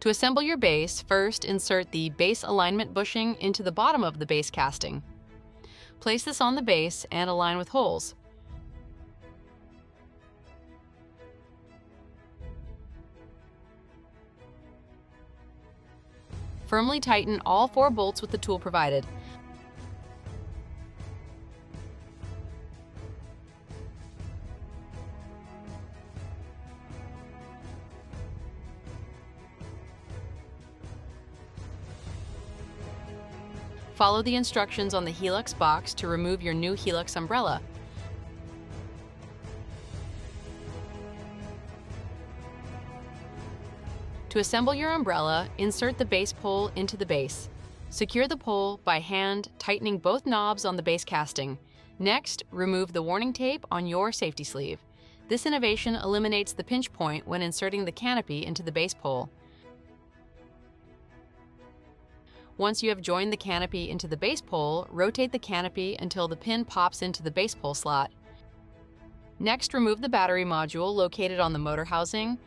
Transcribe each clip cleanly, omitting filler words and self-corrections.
To assemble your base, first insert the base alignment bushing into the bottom of the base casting. Place this on the base and align with holes. Firmly tighten all 4 bolts with the tool provided. Follow the instructions on the Helux box to remove your new Helux umbrella. To assemble your umbrella, insert the base pole into the base. Secure the pole by hand, tightening both knobs on the base casting. Next, remove the warning tape on your safety sleeve. This innovation eliminates the pinch point when inserting the canopy into the base pole. Once you have joined the canopy into the base pole, rotate the canopy until the pin pops into the base pole slot. Next, remove the battery module located on the motor housing.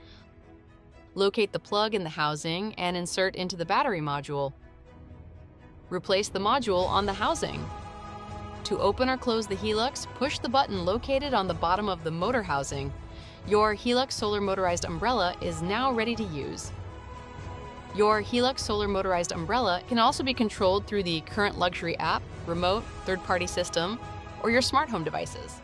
Locate the plug in the housing and insert into the battery module. Replace the module on the housing. To open or close the Helux, push the button located on the bottom of the motor housing. Your Helux Solar Motorized umbrella is now ready to use. Your Helux Solar Motorized umbrella can also be controlled through the Current Luxury app, remote, third-party system, or your smart home devices.